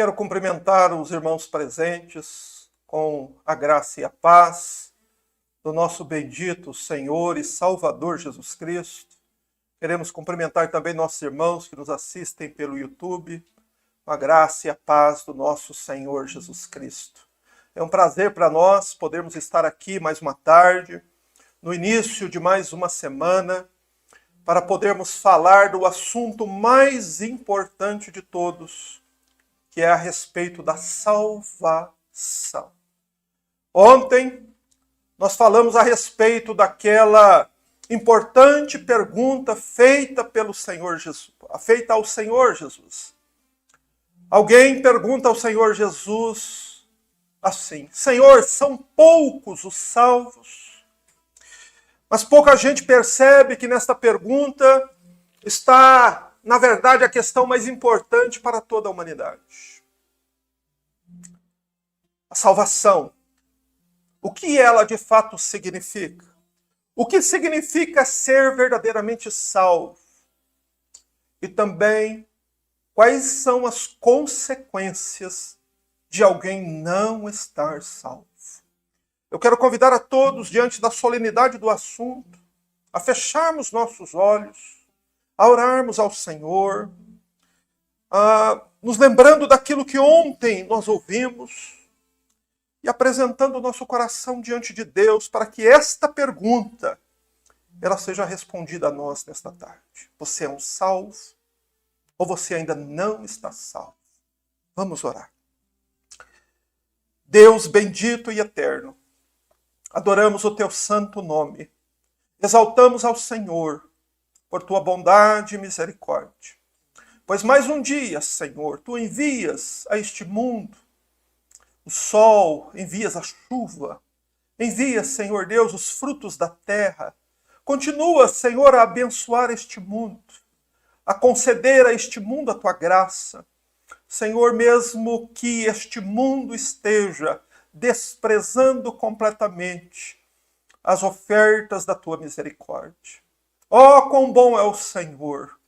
Quero cumprimentar os irmãos presentes com a graça e a paz do nosso bendito Senhor e Salvador Jesus Cristo. Queremos cumprimentar também nossos irmãos que nos assistem pelo YouTube, com a graça e a paz do nosso Senhor Jesus Cristo. É um prazer para nós podermos estar aqui mais uma tarde, no início de mais uma semana, para podermos falar do assunto mais importante de todos, que é a respeito da salvação. Ontem, nós falamos a respeito daquela importante pergunta feita pelo Senhor Jesus, feita ao Senhor Jesus. Alguém pergunta ao Senhor Jesus assim: Senhor, são poucos os salvos? Mas pouca gente percebe que nesta pergunta está, na verdade, a questão mais importante para toda a humanidade. A salvação. O que ela de fato significa? O que significa ser verdadeiramente salvo? E também, quais são as consequências de alguém não estar salvo? Eu quero convidar a todos, diante da solenidade do assunto, a fecharmos nossos olhos, a orarmos ao Senhor, nos lembrando daquilo que ontem nós ouvimos e apresentando o nosso coração diante de Deus para que esta pergunta ela seja respondida a nós nesta tarde. Você é um salvo ou você ainda não está salvo? Vamos orar. Deus bendito e eterno, adoramos o teu santo nome. Exaltamos ao Senhor por tua bondade e misericórdia. Pois mais um dia, Senhor, tu envias a este mundo o sol, envias a chuva, envias, Senhor Deus, os frutos da terra. Continua, Senhor, a abençoar este mundo, a conceder a este mundo a tua graça. Senhor, mesmo que este mundo esteja desprezando completamente as ofertas da tua misericórdia. Oh, quão bom é o Senhor,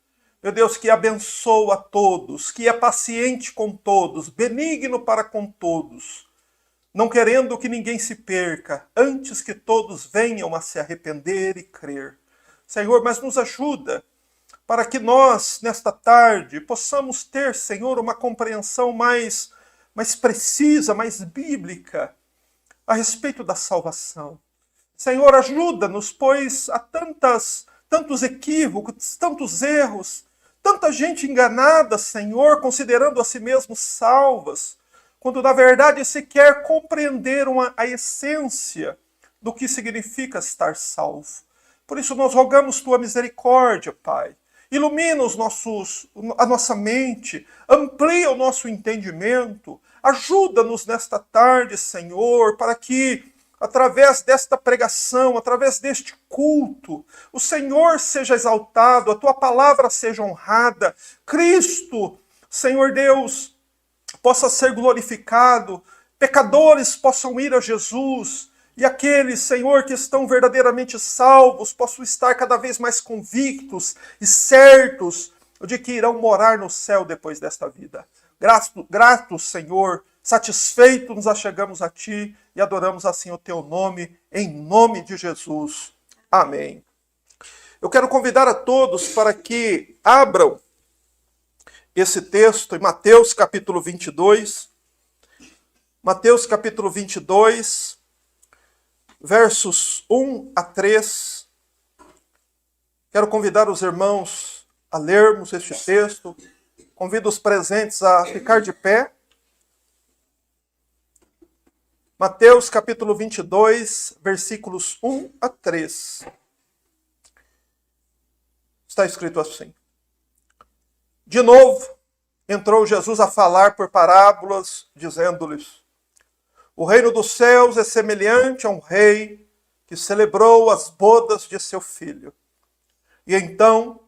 meu Deus, que abençoa a todos, que é paciente com todos, benigno para com todos, não querendo que ninguém se perca, antes que todos venham a se arrepender e crer. Senhor, mas nos ajuda para que nós, nesta tarde, possamos ter, Senhor, uma compreensão mais precisa, mais bíblica, a respeito da salvação. Senhor, ajuda-nos, pois há tantos equívocos, tantos erros, tanta gente enganada, Senhor, considerando a si mesmo salvas, quando na verdade sequer compreenderam a essência do que significa estar salvo. Por isso nós rogamos tua misericórdia, Pai. Ilumina a nossa mente, amplia o nosso entendimento, ajuda-nos nesta tarde, Senhor, para que, através desta pregação, através deste culto, o Senhor seja exaltado, a tua palavra seja honrada, Cristo, Senhor Deus, possa ser glorificado, pecadores possam ir a Jesus, e aqueles, Senhor, que estão verdadeiramente salvos, possam estar cada vez mais convictos e certos de que irão morar no céu depois desta vida. Gratos, Senhor, satisfeitos nos achegamos a Ti e adoramos assim o Teu nome, em nome de Jesus. Amém. Eu quero convidar a todos para que abram esse texto em Mateus capítulo 22. Mateus capítulo 22, versos 1 a 3. Quero convidar os irmãos a lermos este texto. Convido os presentes a ficar de pé. Mateus capítulo 22, versículos 1 a 3. Está escrito assim: De novo, entrou Jesus a falar por parábolas, dizendo-lhes: O reino dos céus é semelhante a um rei que celebrou as bodas de seu filho. E então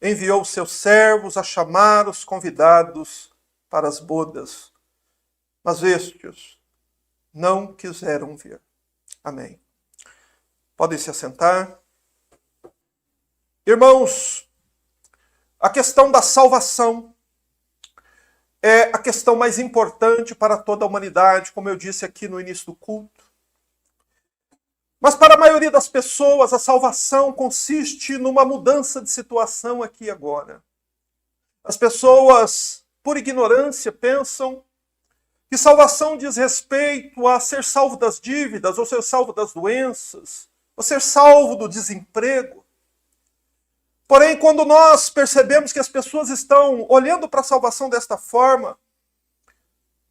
enviou seus servos a chamar os convidados para as bodas. Mas estes não quiseram vir. Amém. Podem se assentar. Irmãos, a questão da salvação é a questão mais importante para toda a humanidade, como eu disse aqui no início do culto. Mas para a maioria das pessoas, a salvação consiste numa mudança de situação aqui e agora. As pessoas, por ignorância, pensam que salvação diz respeito a ser salvo das dívidas, ou ser salvo das doenças, ou ser salvo do desemprego. Porém, quando nós percebemos que as pessoas estão olhando para a salvação desta forma,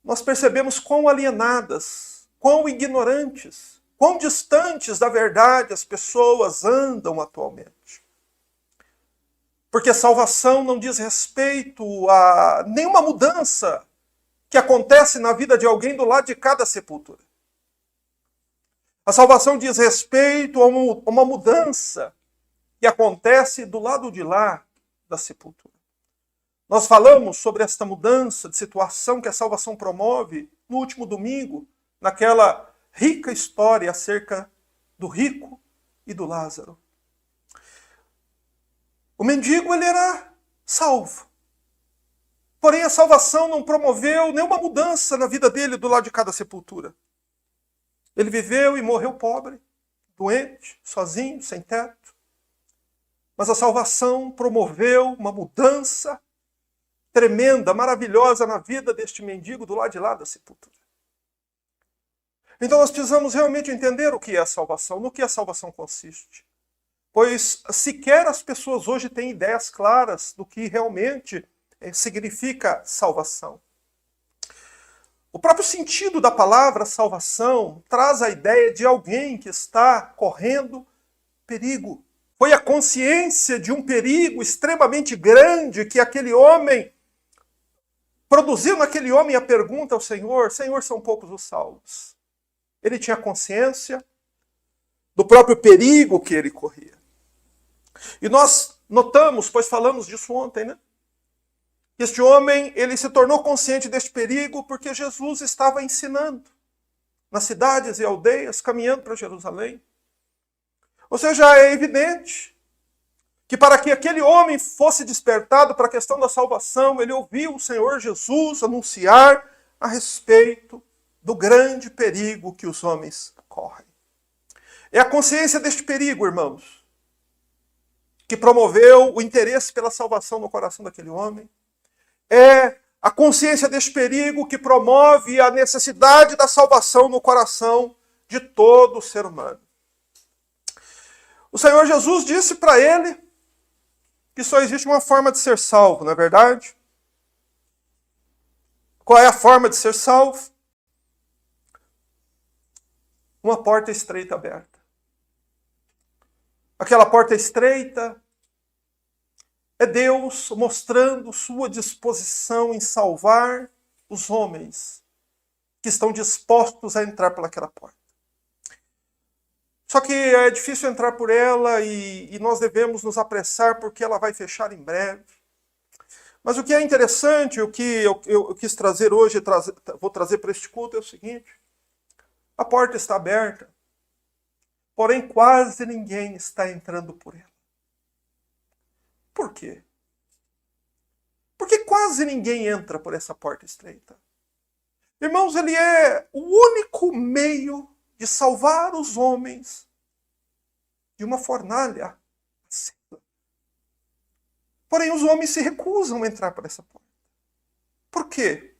nós percebemos quão alienadas, quão ignorantes, quão distantes da verdade as pessoas andam atualmente. Porque salvação não diz respeito a nenhuma mudança que acontece na vida de alguém do lado de cada sepultura. A salvação diz respeito a uma mudança que acontece do lado de lá da sepultura. Nós falamos sobre esta mudança de situação que a salvação promove no último domingo, naquela rica história acerca do rico e do Lázaro. O mendigo, ele era salvo. Porém, a salvação não promoveu nenhuma mudança na vida dele do lado de cada sepultura. Ele viveu e morreu pobre, doente, sozinho, sem teto. Mas a salvação promoveu uma mudança tremenda, maravilhosa na vida deste mendigo do lado de lá da sepultura. Então nós precisamos realmente entender o que é a salvação, no que a salvação consiste. Pois sequer as pessoas hoje têm ideias claras do que realmente significa salvação. O próprio sentido da palavra salvação traz a ideia de alguém que está correndo perigo. Foi a consciência de um perigo extremamente grande que aquele homem produziu naquele homem a pergunta ao Senhor: Senhor, são poucos os salvos. Ele tinha consciência do próprio perigo que ele corria. E nós notamos, pois falamos disso ontem, né? Este homem, ele se tornou consciente deste perigo porque Jesus estava ensinando nas cidades e aldeias, caminhando para Jerusalém. Ou seja, é evidente que para que aquele homem fosse despertado para a questão da salvação, ele ouviu o Senhor Jesus anunciar a respeito do grande perigo que os homens correm. É a consciência deste perigo, irmãos, que promoveu o interesse pela salvação no coração daquele homem. É a consciência deste perigo que promove a necessidade da salvação no coração de todo ser humano. O Senhor Jesus disse para ele que só existe uma forma de ser salvo, não é verdade? Qual é a forma de ser salvo? Uma porta estreita aberta. Aquela porta estreita é Deus mostrando sua disposição em salvar os homens que estão dispostos a entrar pelaquela porta. Só que é difícil entrar por ela e nós devemos nos apressar porque ela vai fechar em breve. Mas o que é interessante, o que eu quis trazer hoje, vou trazer para este culto, é o seguinte: a porta está aberta, porém quase ninguém está entrando por ela. Por quê? Porque quase ninguém entra por essa porta estreita. Irmãos, ele é o único meio de salvar os homens de uma fornalha acesa. Porém, os homens se recusam a entrar por essa porta. Por quê?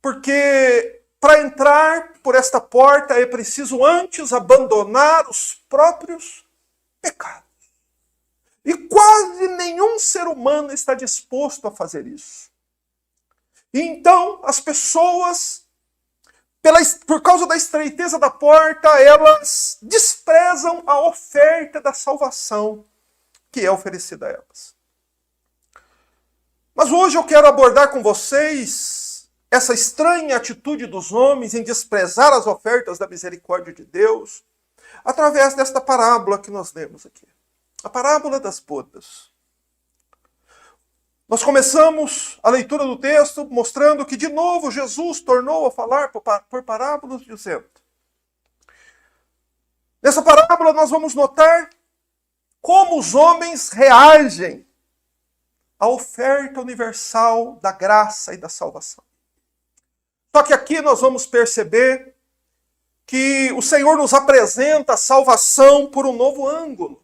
Porque para entrar por esta porta é preciso antes abandonar os próprios pecados. E quase nenhum ser humano está disposto a fazer isso. E então, as pessoas, por causa da estreiteza da porta, elas desprezam a oferta da salvação que é oferecida a elas. Mas hoje eu quero abordar com vocês essa estranha atitude dos homens em desprezar as ofertas da misericórdia de Deus, através desta parábola que nós lemos aqui. A parábola das bodas. Nós começamos a leitura do texto mostrando que, de novo, Jesus tornou a falar por parábolas, dizendo: nessa parábola nós vamos notar como os homens reagem a oferta universal da graça e da salvação. Só que aqui nós vamos perceber que o Senhor nos apresenta a salvação por um novo ângulo.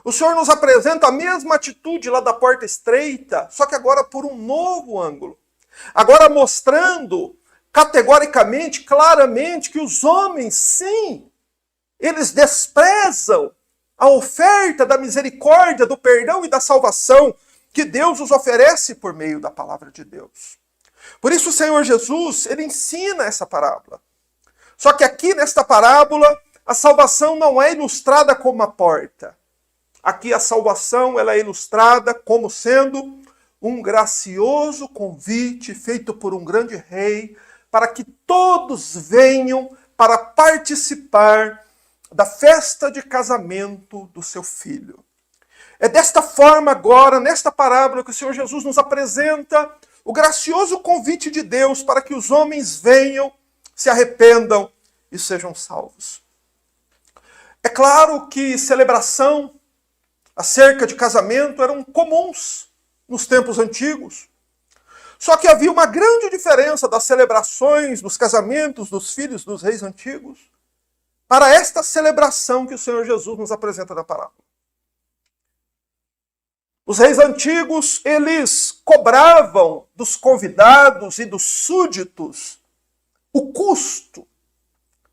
O Senhor nos apresenta a mesma atitude lá da porta estreita, só que agora por um novo ângulo. Agora mostrando categoricamente, claramente, que os homens, sim, eles desprezam a oferta da misericórdia, do perdão e da salvação que Deus os oferece por meio da palavra de Deus. Por isso o Senhor Jesus, ele ensina essa parábola. Só que aqui nesta parábola, a salvação não é ilustrada como uma porta. Aqui a salvação ela é ilustrada como sendo um gracioso convite feito por um grande rei para que todos venham para participar da festa de casamento do seu filho. É desta forma agora, nesta parábola, que o Senhor Jesus nos apresenta o gracioso convite de Deus para que os homens venham, se arrependam e sejam salvos. É claro que celebração acerca de casamento eram comuns nos tempos antigos. Só que havia uma grande diferença das celebrações, dos casamentos dos filhos dos reis antigos, para esta celebração que o Senhor Jesus nos apresenta na parábola. Os reis antigos, eles cobravam dos convidados e dos súditos o custo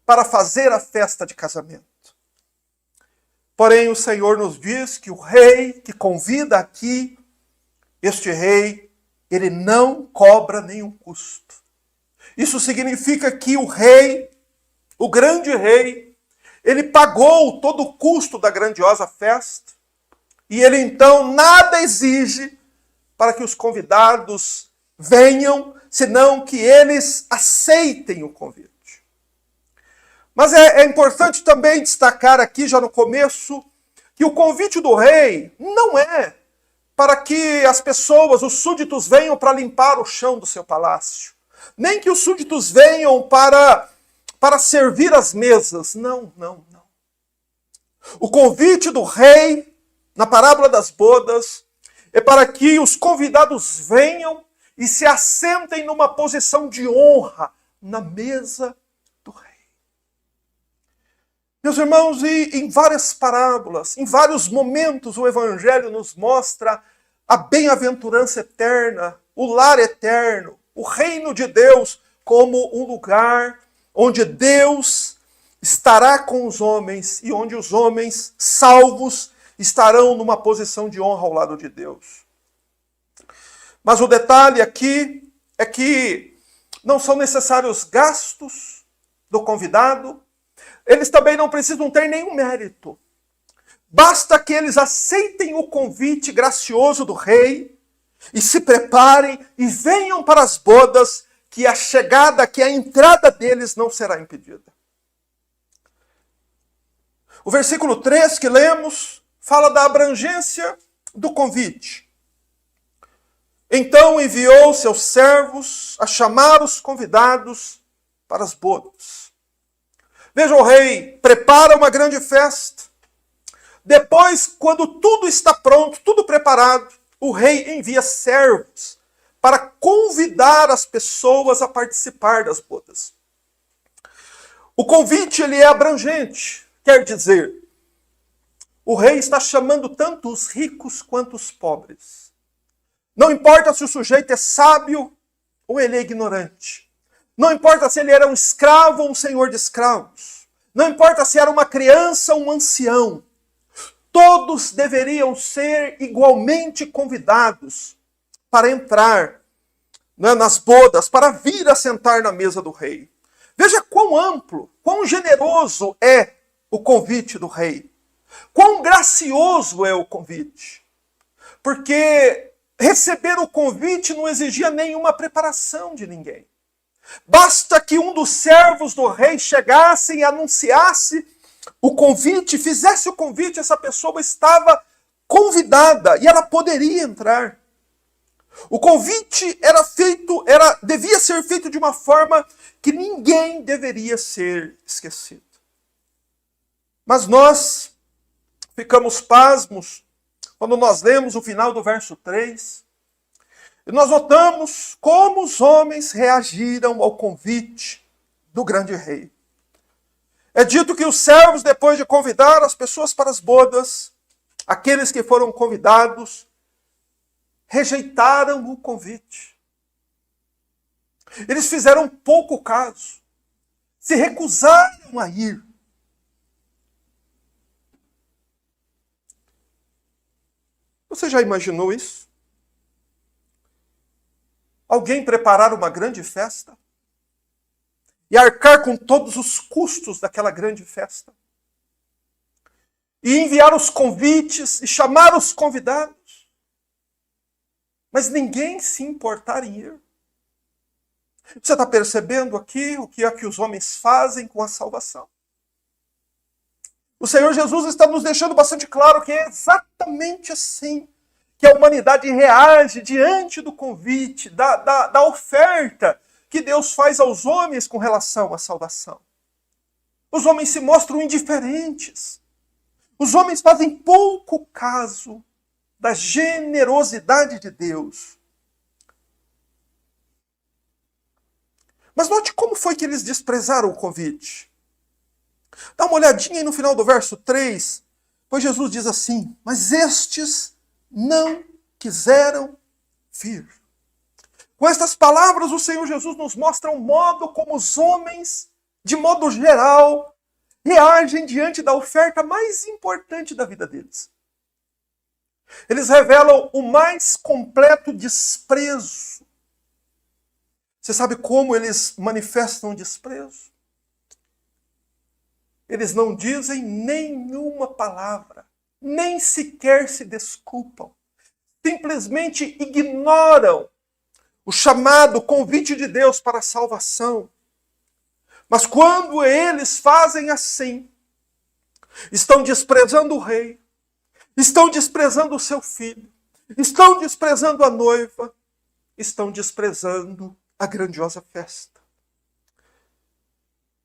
para fazer a festa de casamento. Porém, o Senhor nos diz que o rei que convida aqui, este rei, ele não cobra nenhum custo. Isso significa que o rei, o grande rei, ele pagou todo o custo da grandiosa festa e ele então nada exige para que os convidados venham, senão que eles aceitem o convite. Mas é importante também destacar aqui, já no começo, que o convite do rei não é para que as pessoas, os súditos, venham para limpar o chão do seu palácio. Nem que os súditos venham para servir as mesas. Não. O convite do rei, na parábola das bodas, é para que os convidados venham e se assentem numa posição de honra na mesa do rei. Meus irmãos, e em várias parábolas, em vários momentos, o Evangelho nos mostra a bem-aventurança eterna, o lar eterno, o reino de Deus como um lugar onde Deus estará com os homens e onde os homens salvos estarão numa posição de honra ao lado de Deus. Mas o detalhe aqui é que não são necessários gastos do convidado, eles também não precisam ter nenhum mérito. Basta que eles aceitem o convite gracioso do rei e se preparem e venham para as bodas, que a chegada, que a entrada deles não será impedida. O versículo 3 que lemos fala da abrangência do convite. Então enviou seus servos a chamar os convidados para as bodas. Veja, o rei prepara uma grande festa. Depois, quando tudo está pronto, tudo preparado, o rei envia servos para convidar as pessoas a participar das bodas. O convite ele é abrangente, quer dizer, o rei está chamando tanto os ricos quanto os pobres. Não importa se o sujeito é sábio ou ele é ignorante. Não importa se ele era um escravo ou um senhor de escravos. Não importa se era uma criança ou um ancião. Todos deveriam ser igualmente convidados para entrar nas bodas, para vir a sentar na mesa do rei. Veja quão amplo, quão generoso é o convite do rei. Quão gracioso é o convite. Porque receber o convite não exigia nenhuma preparação de ninguém. Basta que um dos servos do rei chegasse e anunciasse o convite, fizesse o convite, essa pessoa estava convidada e ela poderia entrar. O convite devia ser feito de uma forma que ninguém deveria ser esquecido. Mas nós ficamos pasmos quando nós lemos o final do verso 3, E nós notamos como os homens reagiram ao convite do grande rei. É dito que os servos, depois de convidar as pessoas para as bodas, aqueles que foram convidados, rejeitaram o convite. Eles fizeram pouco caso, se recusaram a ir. Você já imaginou isso? Alguém preparar uma grande festa e arcar com todos os custos daquela grande festa e enviar os convites e chamar os convidados, mas ninguém se importar em ir. Você está percebendo aqui o que é que os homens fazem com a salvação? O Senhor Jesus está nos deixando bastante claro que é exatamente assim que a humanidade reage diante do convite, da oferta que Deus faz aos homens com relação à salvação. Os homens se mostram indiferentes. Os homens fazem pouco caso da generosidade de Deus. Mas note como foi que eles desprezaram o convite. Dá uma olhadinha aí no final do verso 3, pois Jesus diz assim: mas estes não quiseram vir. Com estas palavras, o Senhor Jesus nos mostra um modo como os homens, de modo geral, reagem diante da oferta mais importante da vida deles. Eles revelam o mais completo desprezo. Você sabe como eles manifestam desprezo? Eles não dizem nenhuma palavra, nem sequer se desculpam. Simplesmente ignoram o chamado, o convite de Deus para a salvação. Mas quando eles fazem assim, estão desprezando o rei, estão desprezando o seu filho, estão desprezando a noiva, estão desprezando a grandiosa festa.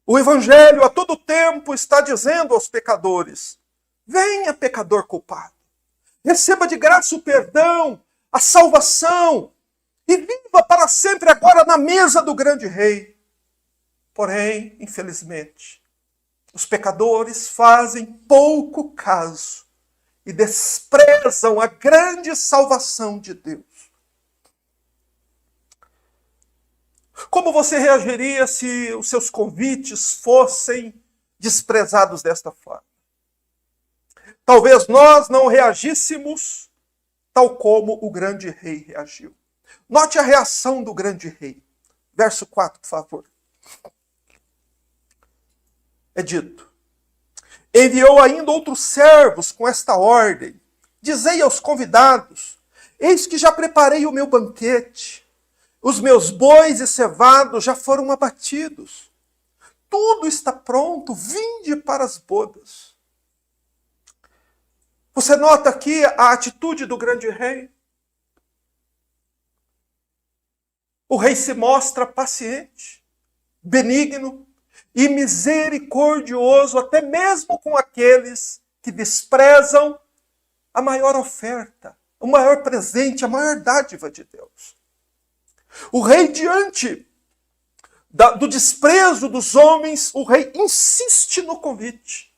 O Evangelho a todo tempo está dizendo aos pecadores: venha, pecador culpado, receba de graça o perdão, a salvação, e viva para sempre agora na mesa do grande rei. Porém, infelizmente, os pecadores fazem pouco caso e desprezam a grande salvação de Deus. Como você reagiria se os seus convites fossem desprezados desta forma? Talvez nós não reagíssemos tal como o grande rei reagiu. Note a reação do grande rei. Verso 4, por favor. É dito: enviou ainda outros servos com esta ordem: dizei aos convidados, eis que já preparei o meu banquete. Os meus bois e cevados já foram abatidos. Tudo está pronto, vinde para as bodas. Você nota aqui a atitude do grande rei? O rei se mostra paciente, benigno e misericordioso, até mesmo com aqueles que desprezam a maior oferta, o maior presente, a maior dádiva de Deus. O rei, diante do desprezo dos homens, o rei insiste no convite.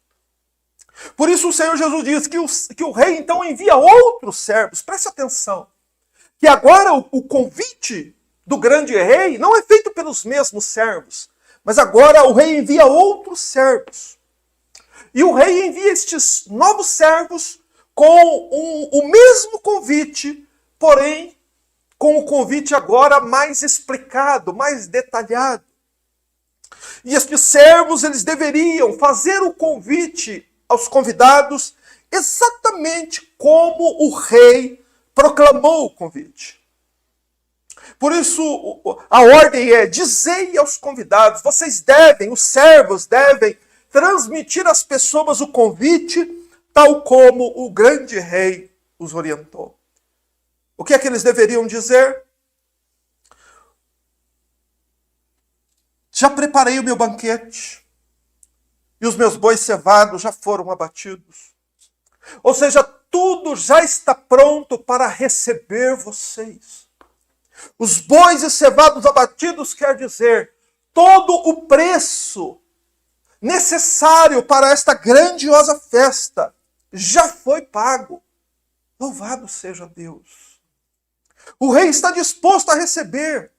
Por isso o Senhor Jesus diz que o rei então envia outros servos. Preste atenção, que agora o convite do grande rei não é feito pelos mesmos servos, mas agora o rei envia outros servos. E o rei envia estes novos servos com o mesmo convite, porém com o convite agora mais explicado, mais detalhado. E estes servos, eles deveriam fazer o convite aos convidados exatamente como o rei proclamou o convite. Por isso, a ordem é: dizei aos convidados, vocês devem, os servos devem transmitir às pessoas o convite tal como o grande rei os orientou. O que é que eles deveriam dizer? Já preparei o meu banquete e os meus bois cevados já foram abatidos. Ou seja, tudo já está pronto para receber vocês. Os bois e cevados abatidos quer dizer todo o preço necessário para esta grandiosa festa já foi pago. Louvado seja Deus. O rei está disposto a receber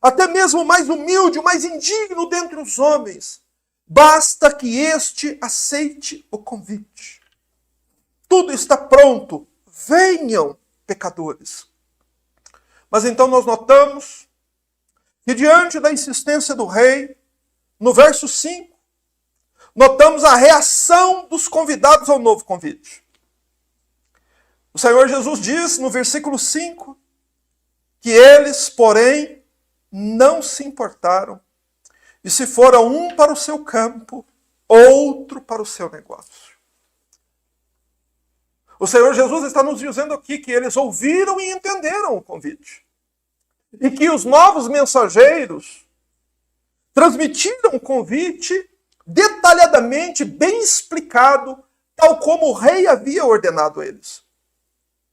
até mesmo o mais humilde, o mais indigno dentre os homens. Basta que este aceite o convite. Tudo está pronto. Venham, pecadores. Mas então nós notamos que diante da insistência do rei, no verso 5, notamos a reação dos convidados ao novo convite. O Senhor Jesus diz no versículo 5 que eles, porém, não se importaram e se foram um para o seu campo, outro para o seu negócio. O Senhor Jesus está nos dizendo aqui que eles ouviram e entenderam o convite. E que os novos mensageiros transmitiram o convite detalhadamente, bem explicado, tal como o rei havia ordenado a eles.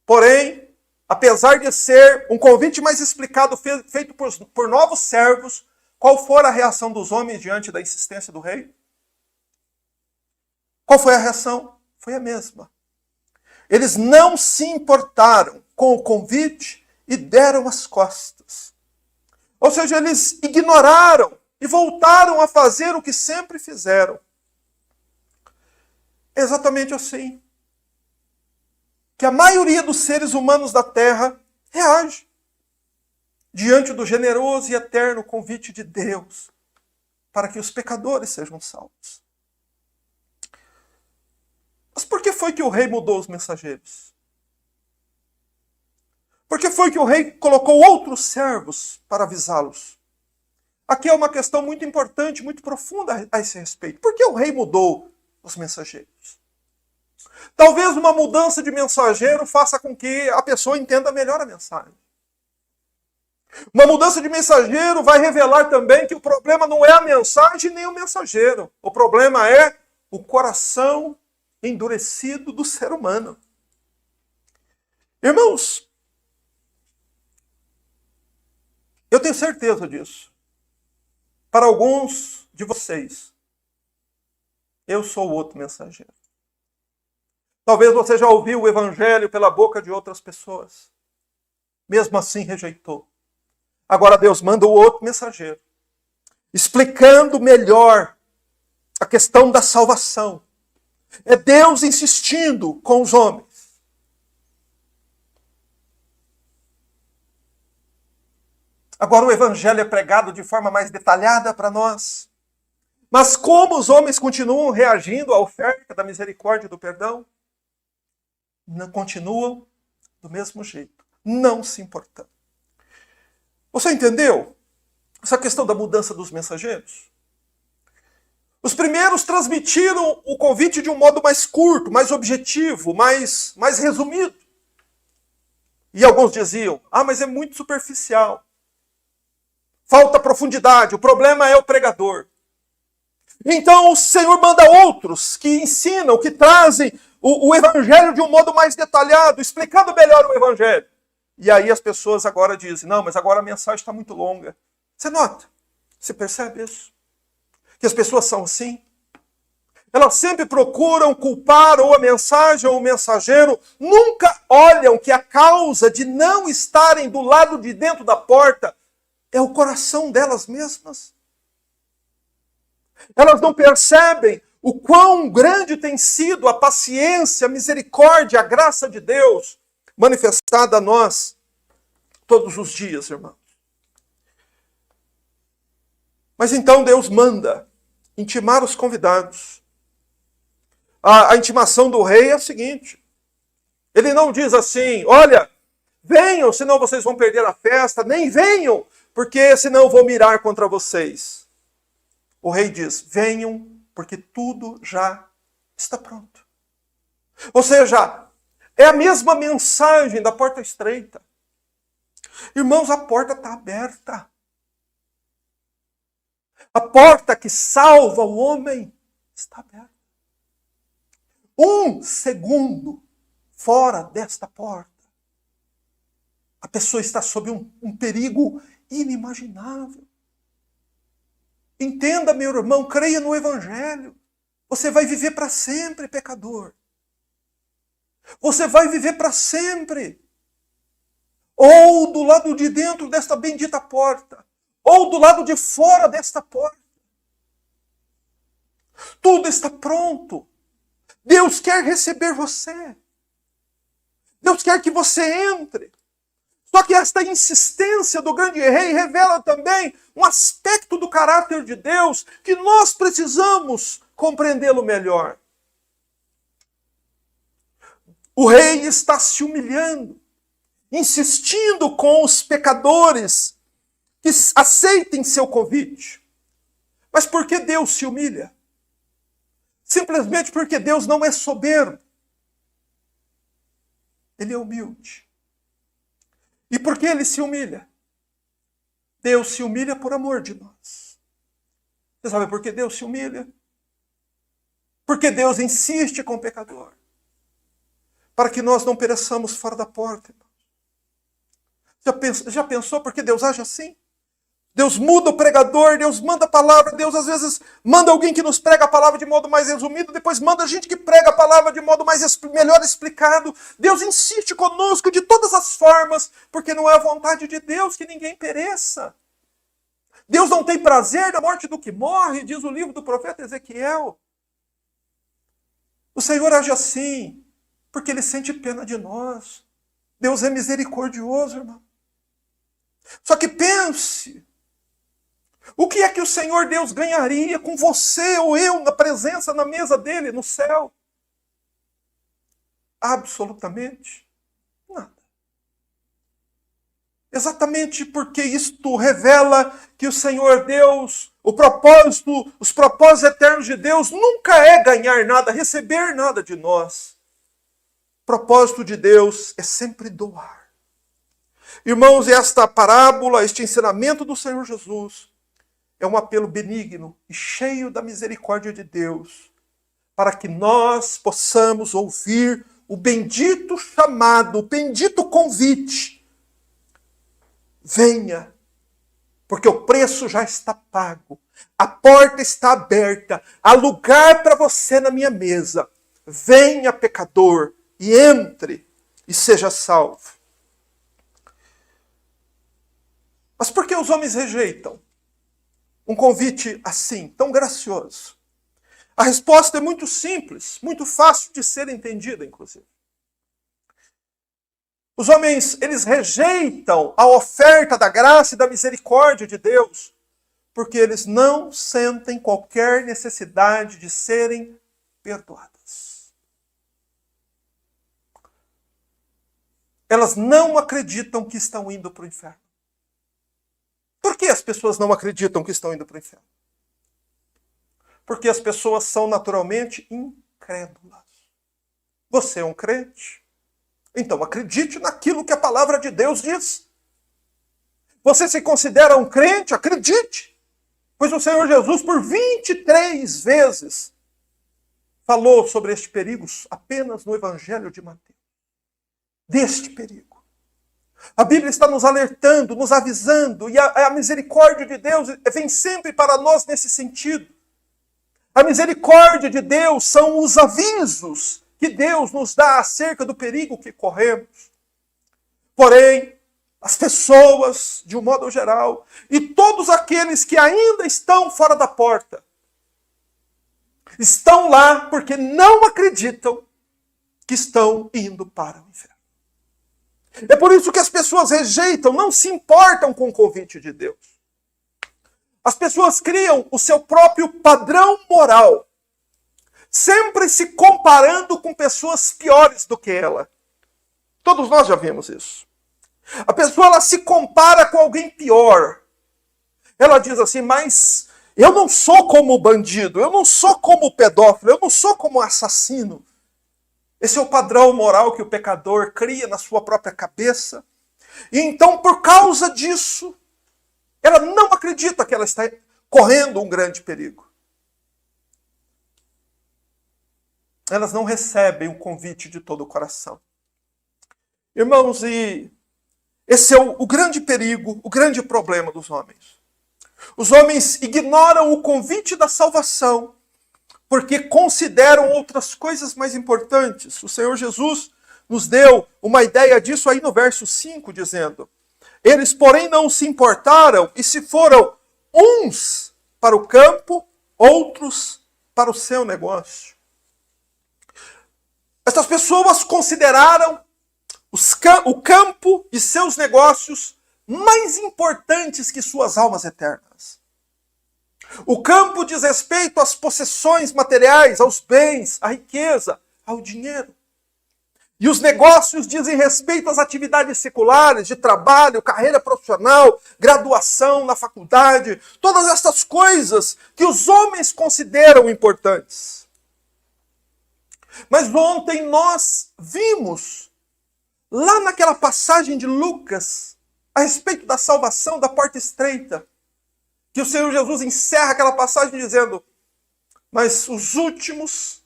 Porém, apesar de ser um convite mais explicado, feito por novos servos, qual foi a reação dos homens diante da insistência do rei? Qual foi a reação? Foi a mesma. Eles não se importaram com o convite e deram as costas. Ou seja, eles ignoraram e voltaram a fazer o que sempre fizeram. É exatamente assim que a maioria dos seres humanos da Terra reage diante do generoso e eterno convite de Deus para que os pecadores sejam salvos. Mas por que foi que o rei mudou os mensageiros? Por que foi que o rei colocou outros servos para avisá-los? Aqui é uma questão muito importante, muito profunda a esse respeito. Por que o rei mudou os mensageiros? Talvez uma mudança de mensageiro faça com que a pessoa entenda melhor a mensagem. Uma mudança de mensageiro vai revelar também que o problema não é a mensagem nem o mensageiro. O problema é o coração endurecido do ser humano. Irmãos, eu tenho certeza disso. Para alguns de vocês, eu sou o outro mensageiro. Talvez você já ouviu o evangelho pela boca de outras pessoas. Mesmo assim rejeitou. Agora Deus manda o outro mensageiro, explicando melhor a questão da salvação. É Deus insistindo com os homens. Agora o evangelho é pregado de forma mais detalhada para nós. Mas como os homens continuam reagindo à oferta da misericórdia e do perdão? Não continuam do mesmo jeito, não se importando. Você entendeu essa questão da mudança dos mensageiros? Os primeiros transmitiram o convite de um modo mais curto, mais objetivo, mais resumido. E alguns diziam, mas é muito superficial. Falta profundidade, o problema é o pregador. Então o Senhor manda outros que ensinam, que trazem o evangelho de um modo mais detalhado, explicando melhor o evangelho. E aí as pessoas agora dizem, não, mas agora a mensagem está muito longa. Você nota? Você percebe isso? Que as pessoas são assim? Elas sempre procuram culpar ou a mensagem ou o mensageiro, nunca olham que a causa de não estarem do lado de dentro da porta é o coração delas mesmas. Elas não percebem o quão grande tem sido a paciência, a misericórdia, a graça de Deus manifestada a nós todos os dias, irmãos. Mas então Deus manda intimar os convidados. A intimação do rei é a seguinte. Ele não diz assim, olha, venham, senão vocês vão perder a festa, nem venham, porque senão eu vou mirar contra vocês. O rei diz, venham, porque tudo já está pronto. Ou seja, é a mesma mensagem da porta estreita. Irmãos, a porta está aberta. A porta que salva o homem está aberta. Um segundo fora desta porta a pessoa está sob um perigo inimaginável. Entenda, meu irmão, creia no Evangelho. Você vai viver para sempre, pecador. Você vai viver para sempre. Ou do lado de dentro desta bendita porta, ou do lado de fora desta porta. Tudo está pronto. Deus quer receber você. Deus quer que você entre. Só que esta insistência do grande rei revela também um aspecto do caráter de Deus que nós precisamos compreendê-lo melhor. O rei está se humilhando, insistindo com os pecadores que aceitem seu convite. Mas por que Deus se humilha? Simplesmente porque Deus não é soberbo. Ele é humilde. E por que ele se humilha? Deus se humilha por amor de nós. Você sabe por que Deus se humilha? Porque Deus insiste com o pecador. Para que nós não pereçamos fora da porta. Já pensou por que Deus age assim? Deus muda o pregador, Deus manda a palavra, Deus às vezes manda alguém que nos prega a palavra de modo mais resumido, depois manda gente que prega a palavra de modo melhor explicado. Deus insiste conosco de todas as formas, porque não é a vontade de Deus que ninguém pereça. Deus não tem prazer na morte do que morre, diz o livro do profeta Ezequiel. O Senhor age assim, porque Ele sente pena de nós. Deus é misericordioso, irmão. Só que pense, o que é que o Senhor Deus ganharia com você ou eu na presença, na mesa dele, no céu? Absolutamente nada. Exatamente porque isto revela que o Senhor Deus, os propósitos eternos de Deus nunca é ganhar nada, receber nada de nós. O propósito de Deus é sempre doar. Irmãos, esta parábola, este ensinamento do Senhor Jesus, é um apelo benigno e cheio da misericórdia de Deus, para que nós possamos ouvir o bendito chamado, o bendito convite. Venha, porque o preço já está pago, a porta está aberta, há lugar para você na minha mesa. Venha, pecador, e entre e seja salvo. Mas por que os homens rejeitam um convite assim, tão gracioso? A resposta é muito simples, muito fácil de ser entendida, inclusive. Os homens, eles rejeitam a oferta da graça e da misericórdia de Deus, porque eles não sentem qualquer necessidade de serem perdoadas. Elas não acreditam que estão indo para o inferno. Por que as pessoas não acreditam que estão indo para o inferno? Porque as pessoas são naturalmente incrédulas. Você é um crente? Então acredite naquilo que a palavra de Deus diz. Você se considera um crente? Acredite. Pois o Senhor Jesus, por 23 vezes, falou sobre este perigo apenas no Evangelho de Mateus. Deste perigo. A Bíblia está nos alertando, nos avisando, e a misericórdia de Deus vem sempre para nós nesse sentido. A misericórdia de Deus são os avisos que Deus nos dá acerca do perigo que corremos. Porém, as pessoas, de um modo geral, e todos aqueles que ainda estão fora da porta, estão lá porque não acreditam que estão indo para o inferno. É por isso que as pessoas rejeitam, não se importam com o convite de Deus. As pessoas criam o seu próprio padrão moral, sempre se comparando com pessoas piores do que ela. Todos nós já vimos isso. A pessoa ela se compara com alguém pior. Ela diz assim, mas eu não sou como o bandido, eu não sou como o pedófilo, eu não sou como o assassino. Esse é o padrão moral que o pecador cria na sua própria cabeça. E então, por causa disso, ela não acredita que ela está correndo um grande perigo. Elas não recebem o convite de todo o coração. Irmãos, e Esse é o grande perigo, o grande problema dos homens. Os homens ignoram o convite da salvação porque consideram outras coisas mais importantes. O Senhor Jesus nos deu uma ideia disso aí no verso 5, dizendo: eles, porém, não se importaram e se foram uns para o campo, outros para o seu negócio. Essas pessoas consideraram o campo e seus negócios mais importantes que suas almas eternas. O campo diz respeito às possessões materiais, aos bens, à riqueza, ao dinheiro. E os negócios dizem respeito às atividades seculares, de trabalho, carreira profissional, graduação na faculdade, todas essas coisas que os homens consideram importantes. Mas ontem nós vimos, lá naquela passagem de Lucas, a respeito da salvação da porta estreita, que o Senhor Jesus encerra aquela passagem dizendo: mas os últimos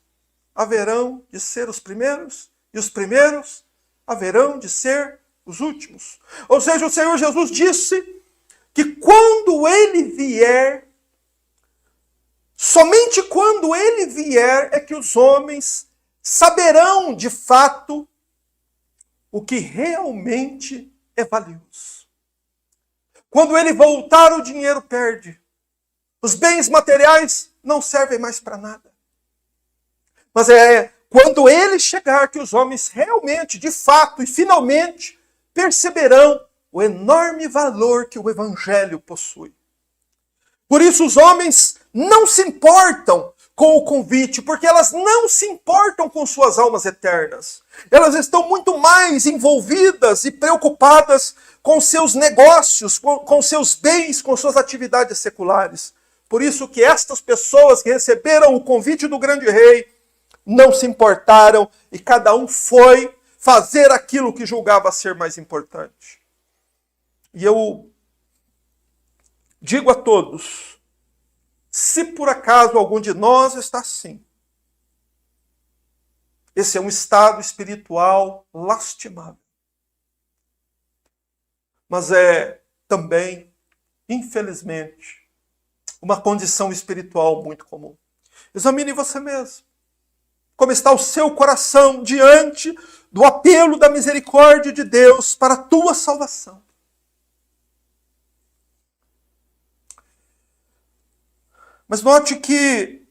haverão de ser os primeiros, e os primeiros haverão de ser os últimos. Ou seja, o Senhor Jesus disse que quando Ele vier, somente quando Ele vier é que os homens saberão de fato o que realmente é valioso. Quando Ele voltar, o dinheiro perde. Os bens materiais não servem mais para nada. Mas é quando Ele chegar que os homens realmente, de fato e finalmente, perceberão o enorme valor que o Evangelho possui. Por isso os homens não se importam com o convite, porque elas não se importam com suas almas eternas. Elas estão muito mais envolvidas e preocupadas com seus negócios, com seus bens, com suas atividades seculares. Por isso que estas pessoas que receberam o convite do grande rei não se importaram e cada um foi fazer aquilo que julgava ser mais importante. E eu digo a todos, se por acaso algum de nós está assim, esse é um estado espiritual lastimável. Mas é também, infelizmente, uma condição espiritual muito comum. Examine você mesmo. Como está o seu coração diante do apelo da misericórdia de Deus para a tua salvação? Mas note que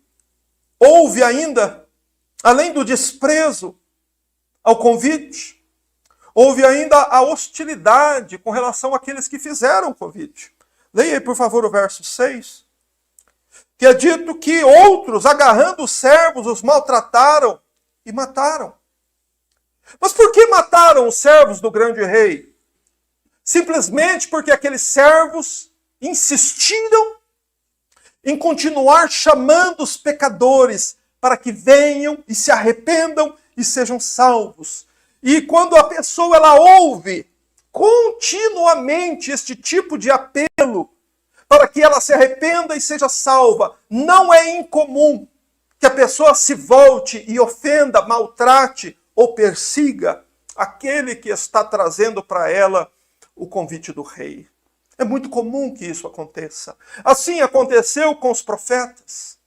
houve ainda, além do desprezo ao convite, houve ainda a hostilidade com relação àqueles que fizeram o convite. Leia aí, por favor, o verso 6. Que é dito que outros, agarrando os servos, os maltrataram e mataram. Mas por que mataram os servos do grande rei? Simplesmente porque aqueles servos insistiram em continuar chamando os pecadores para que venham e se arrependam e sejam salvos. E quando a pessoa ela ouve continuamente este tipo de apelo para que ela se arrependa e seja salva, não é incomum que a pessoa se volte e ofenda, maltrate ou persiga aquele que está trazendo para ela o convite do rei. É muito comum que isso aconteça. Assim aconteceu com os profetas,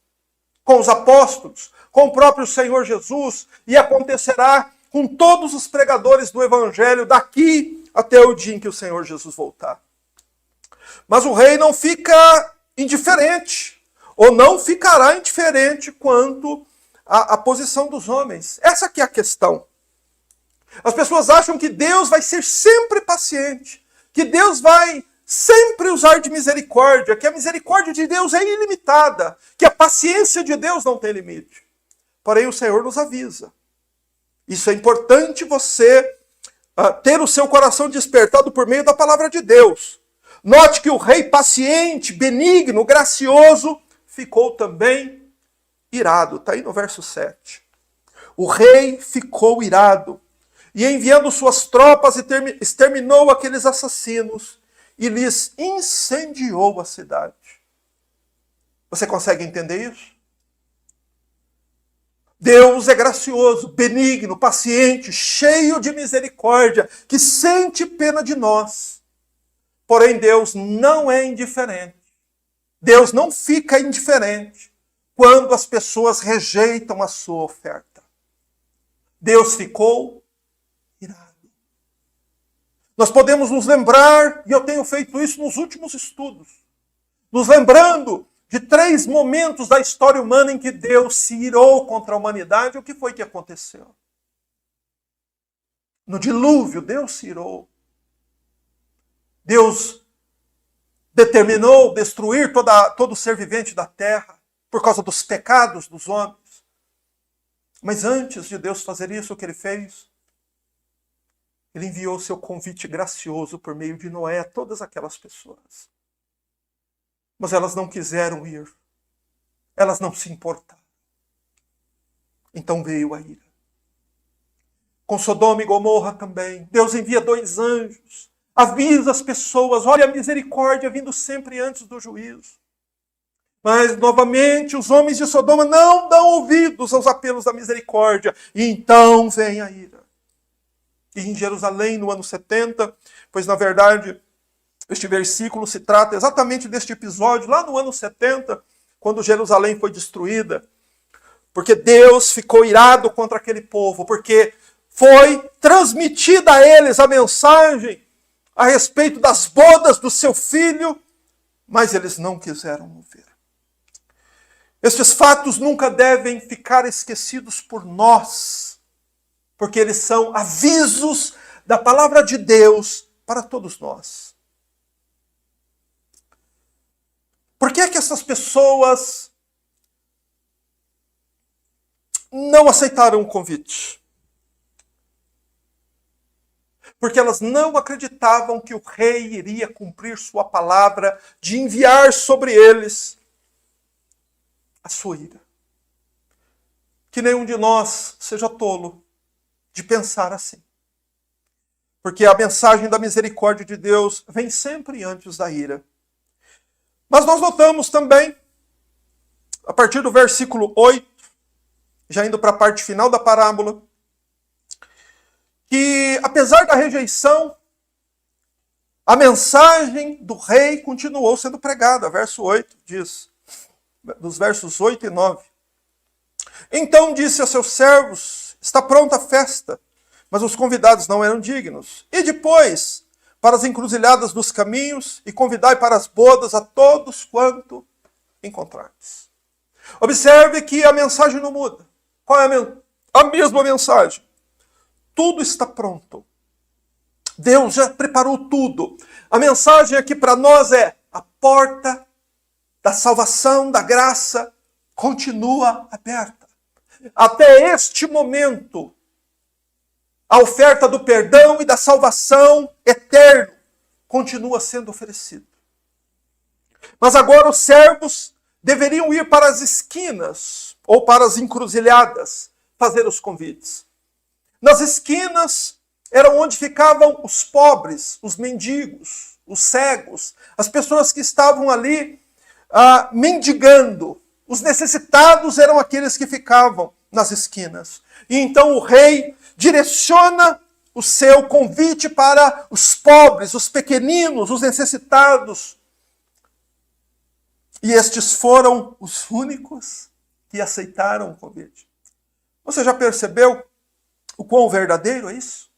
com os apóstolos, com o próprio Senhor Jesus, e acontecerá com todos os pregadores do Evangelho daqui até o dia em que o Senhor Jesus voltar. Mas o rei não fica indiferente, ou não ficará indiferente quanto à posição dos homens. Essa aqui é a questão. As pessoas acham que Deus vai ser sempre paciente, que Deus vai sempre usar de misericórdia, que a misericórdia de Deus é ilimitada, que a paciência de Deus não tem limite. Porém, o Senhor nos avisa. Isso é importante você ter o seu coração despertado por meio da palavra de Deus. Note que o rei paciente, benigno, gracioso, ficou também irado. Está aí no verso 7. O rei ficou irado e enviando suas tropas exterminou aqueles assassinos e lhes incendiou a cidade. Você consegue entender isso? Deus é gracioso, benigno, paciente, cheio de misericórdia, que sente pena de nós. Porém, Deus não é indiferente. Deus não fica indiferente quando as pessoas rejeitam a sua oferta. Deus ficou irado. Nós podemos nos lembrar, e eu tenho feito isso nos últimos estudos, nos lembrando de 3 momentos da história humana em que Deus se irou contra a humanidade. O que foi que aconteceu? No dilúvio, Deus se irou. Deus determinou destruir todo ser vivente da terra por causa dos pecados dos homens. Mas antes de Deus fazer isso, o que ele fez? Ele enviou seu convite gracioso por meio de Noé a todas aquelas pessoas. Mas elas não quiseram ir. Elas não se importaram. Então veio a ira. Com Sodoma e Gomorra também. Deus envia 2 anjos. Avisa as pessoas. Olha a misericórdia vindo sempre antes do juízo. Mas, novamente, os homens de Sodoma não dão ouvidos aos apelos da misericórdia. E então vem a ira. E em Jerusalém, no ano 70, pois, na verdade, este versículo se trata exatamente deste episódio, lá no ano 70, quando Jerusalém foi destruída. Porque Deus ficou irado contra aquele povo, porque foi transmitida a eles a mensagem a respeito das bodas do seu filho, mas eles não quiseram ouvir. Estes fatos nunca devem ficar esquecidos por nós, porque eles são avisos da palavra de Deus para todos nós. Por que é que essas pessoas não aceitaram o convite? Porque elas não acreditavam que o rei iria cumprir sua palavra de enviar sobre eles a sua ira. Que nenhum de nós seja tolo de pensar assim. Porque a mensagem da misericórdia de Deus vem sempre antes da ira. Mas nós notamos também, a partir do versículo 8, já indo para a parte final da parábola, que apesar da rejeição, a mensagem do rei continuou sendo pregada. Verso 8 diz, dos versos 8 e 9. Então disse a seus servos, está pronta a festa, mas os convidados não eram dignos. E depois, para as encruzilhadas dos caminhos, e convidai para as bodas a todos quanto encontrardes. Observe que a mensagem não muda. Qual é a mesma mensagem? Tudo está pronto. Deus já preparou tudo. A mensagem aqui para nós é: a porta da salvação, da graça, continua aberta. Até este momento, a oferta do perdão e da salvação eterno continua sendo oferecida. Mas agora os servos deveriam ir para as esquinas ou para as encruzilhadas fazer os convites. Nas esquinas eram onde ficavam os pobres, os mendigos, os cegos, as pessoas que estavam ali mendigando. Os necessitados eram aqueles que ficavam nas esquinas. E então o rei direciona o seu convite para os pobres, os pequeninos, os necessitados. E estes foram os únicos que aceitaram o convite. Você já percebeu o quão verdadeiro é isso?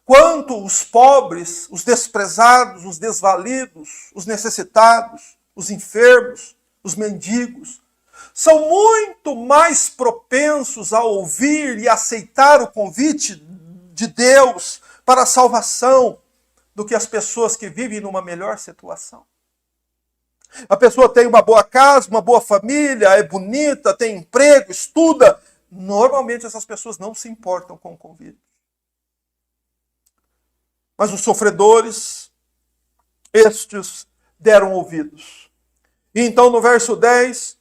Quanto os pobres, os desprezados, os desvalidos, os necessitados, os enfermos, os mendigos, são muito mais propensos a ouvir e aceitar o convite de Deus para a salvação do que as pessoas que vivem numa melhor situação. A pessoa tem uma boa casa, uma boa família, é bonita, tem emprego, estuda. Normalmente essas pessoas não se importam com o convite. Mas os sofredores, estes deram ouvidos. E então no verso 10,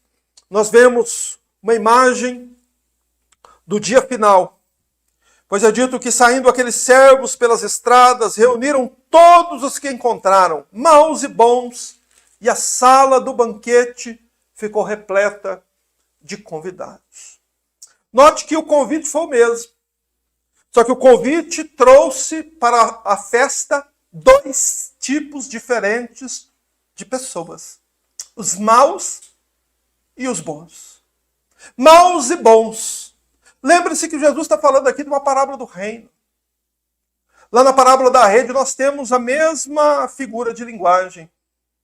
nós vemos uma imagem do dia final. Pois é dito que saindo aqueles servos pelas estradas, reuniram todos os que encontraram, maus e bons, e a sala do banquete ficou repleta de convidados. Note que o convite foi o mesmo. Só que o convite trouxe para a festa dois tipos diferentes de pessoas. Os maus e os bons. Maus e bons. Lembre-se que Jesus está falando aqui de uma parábola do reino. Lá na parábola da rede nós temos a mesma figura de linguagem.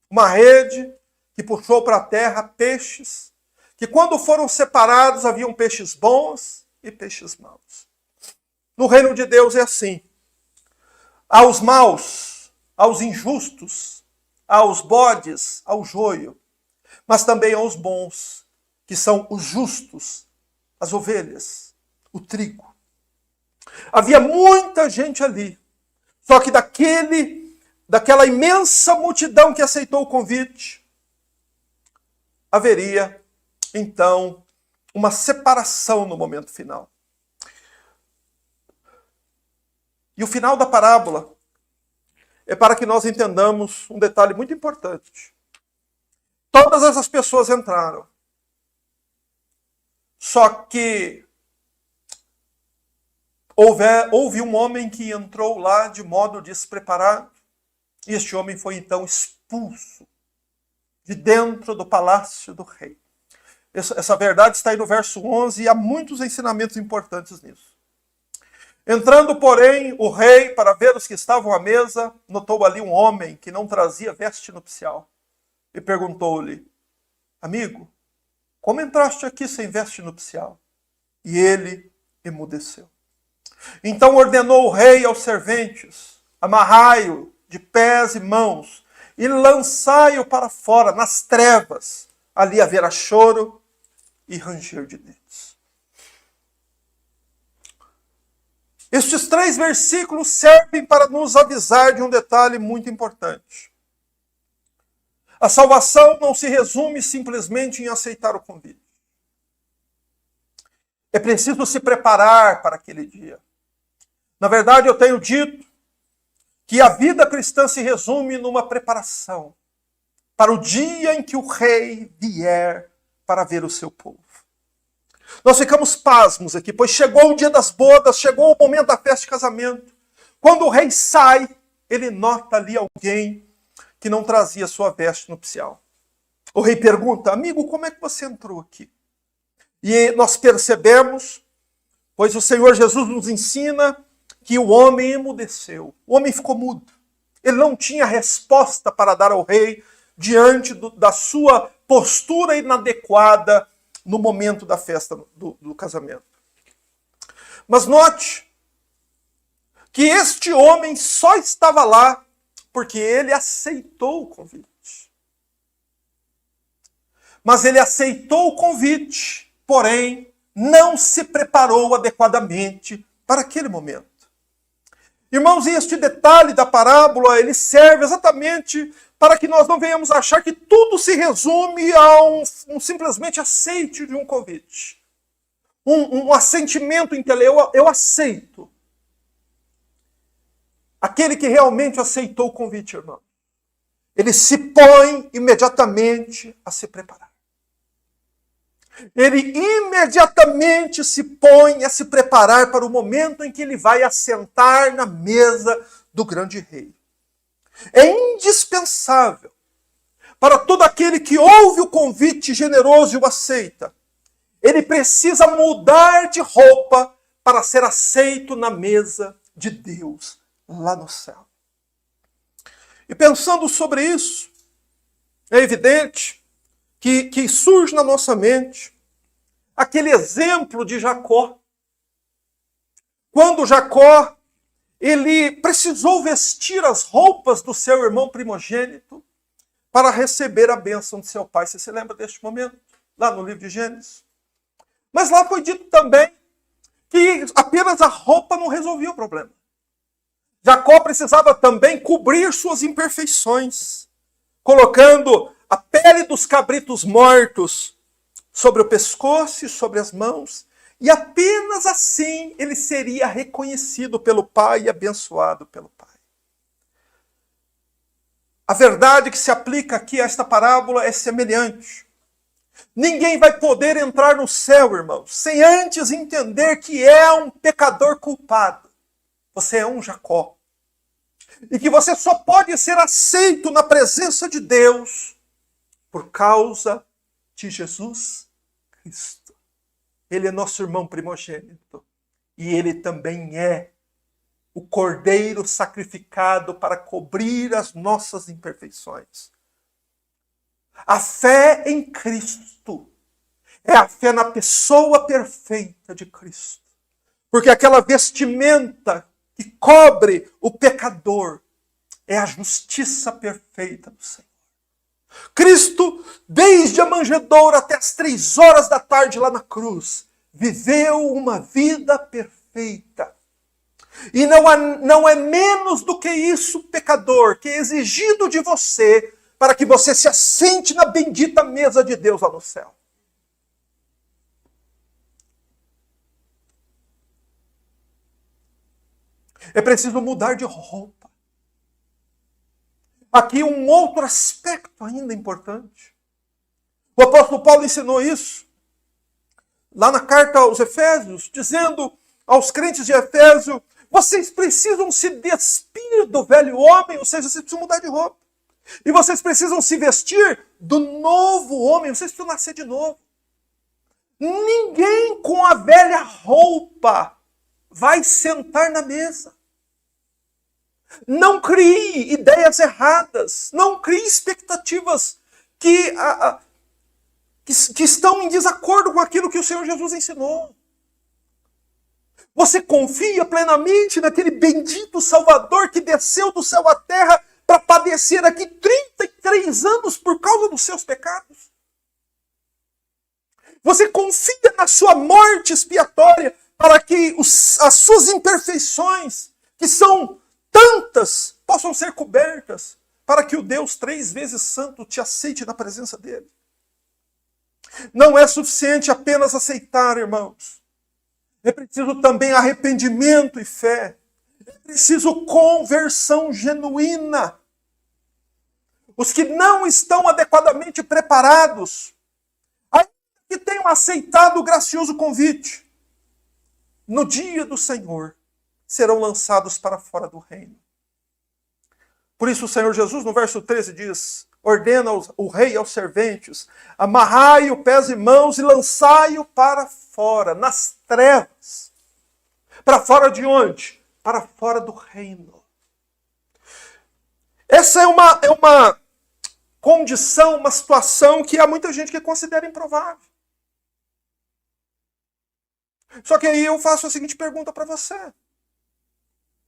Uma rede que puxou para a terra peixes, que quando foram separados haviam peixes bons e peixes maus. No reino de Deus é assim. Aos maus, aos injustos, aos bodes, ao joio, mas também aos bons, que são os justos, as ovelhas, o trigo. Havia muita gente ali, só que daquela imensa multidão que aceitou o convite, haveria, então, uma separação no momento final. E o final da parábola é para que nós entendamos um detalhe muito importante. Todas essas pessoas entraram. Só que houve um homem que entrou lá de modo despreparado. E este homem foi então expulso de dentro do palácio do rei. Essa verdade está aí no verso 11 e há muitos ensinamentos importantes nisso. Entrando, porém, o rei, para ver os que estavam à mesa, notou ali um homem que não trazia veste nupcial. E perguntou-lhe: amigo, como entraste aqui sem veste nupcial? E ele emudeceu. Então ordenou o rei aos serventes: amarrai-o de pés e mãos e lançai-o para fora, nas trevas. Ali haverá choro e ranger de dentes. Estes 3 versículos servem para nos avisar de um detalhe muito importante. A salvação não se resume simplesmente em aceitar o convite. É preciso se preparar para aquele dia. Na verdade, eu tenho dito que a vida cristã se resume numa preparação para o dia em que o rei vier para ver o seu povo. Nós ficamos pasmos aqui, pois chegou o dia das bodas, chegou o momento da festa de casamento. Quando o rei sai, ele nota ali alguém que não trazia sua veste nupcial. O rei pergunta: amigo, como é que você entrou aqui? E nós percebemos, pois o Senhor Jesus nos ensina, que o homem emudeceu. O homem ficou mudo. Ele não tinha resposta para dar ao rei diante da sua postura inadequada no momento da festa do casamento. Mas note que este homem só estava lá porque ele aceitou o convite. Mas ele aceitou o convite, porém não se preparou adequadamente para aquele momento. Irmãos, e este detalhe da parábola, ele serve exatamente para que nós não venhamos achar que tudo se resume a um simplesmente aceite de um convite. Um assentimento intelectual, eu aceito. Aquele que realmente aceitou o convite, irmão, ele se põe imediatamente a se preparar. Ele imediatamente se põe a se preparar para o momento em que ele vai assentar na mesa do grande rei. É indispensável para todo aquele que ouve o convite generoso e o aceita. Ele precisa mudar de roupa para ser aceito na mesa de Deus lá no céu. E pensando sobre isso, é evidente que surge na nossa mente aquele exemplo de Jacó. Quando Jacó ele precisou vestir as roupas do seu irmão primogênito para receber a bênção de seu pai. Você se lembra deste momento? Lá no livro de Gênesis. Mas lá foi dito também que apenas a roupa não resolvia o problema. Jacó precisava também cobrir suas imperfeições, colocando a pele dos cabritos mortos sobre o pescoço e sobre as mãos, e apenas assim ele seria reconhecido pelo pai e abençoado pelo pai. A verdade que se aplica aqui a esta parábola é semelhante. Ninguém vai poder entrar no céu, irmãos, sem antes entender que é um pecador culpado. Você é um Jacó. E que você só pode ser aceito na presença de Deus por causa de Jesus Cristo. Ele é nosso irmão primogênito. E ele também é o cordeiro sacrificado para cobrir as nossas imperfeições. A fé em Cristo é a fé na pessoa perfeita de Cristo. Porque aquela vestimenta que cobre o pecador é a justiça perfeita do Senhor. Cristo, desde a manjedoura até as 3 horas da tarde lá na cruz, viveu uma vida perfeita. E não é menos do que isso, pecador, que é exigido de você para que você se assente na bendita mesa de Deus lá no céu. É preciso mudar de roupa. Aqui um outro aspecto ainda importante. O apóstolo Paulo ensinou isso lá na carta aos Efésios, dizendo aos crentes de Efésio: vocês precisam se despir do velho homem, ou seja, vocês precisam mudar de roupa. E vocês precisam se vestir do novo homem, vocês precisam nascer de novo. Ninguém com a velha roupa vai sentar na mesa. Não crie ideias erradas, não crie expectativas que estão em desacordo com aquilo que o Senhor Jesus ensinou. Você confia plenamente naquele bendito Salvador que desceu do céu à terra para padecer aqui 33 anos por causa dos seus pecados? Você confia na sua morte expiatória para que as suas imperfeições, que são tantas, possam ser cobertas, para que o Deus 3 vezes santo te aceite na presença dele? Não é suficiente apenas aceitar, irmãos. É preciso também arrependimento e fé. É preciso conversão genuína. Os que não estão adequadamente preparados, ainda que tenham aceitado o gracioso convite, no dia do Senhor, serão lançados para fora do reino. Por isso o Senhor Jesus, no verso 13, diz: ordena o rei aos serventes: amarrai-o pés e mãos e lançai-o para fora, nas trevas. Para fora de onde? Para fora do reino. Essa é uma condição, uma situação que há muita gente que considera improvável. Só que aí eu faço a seguinte pergunta para você: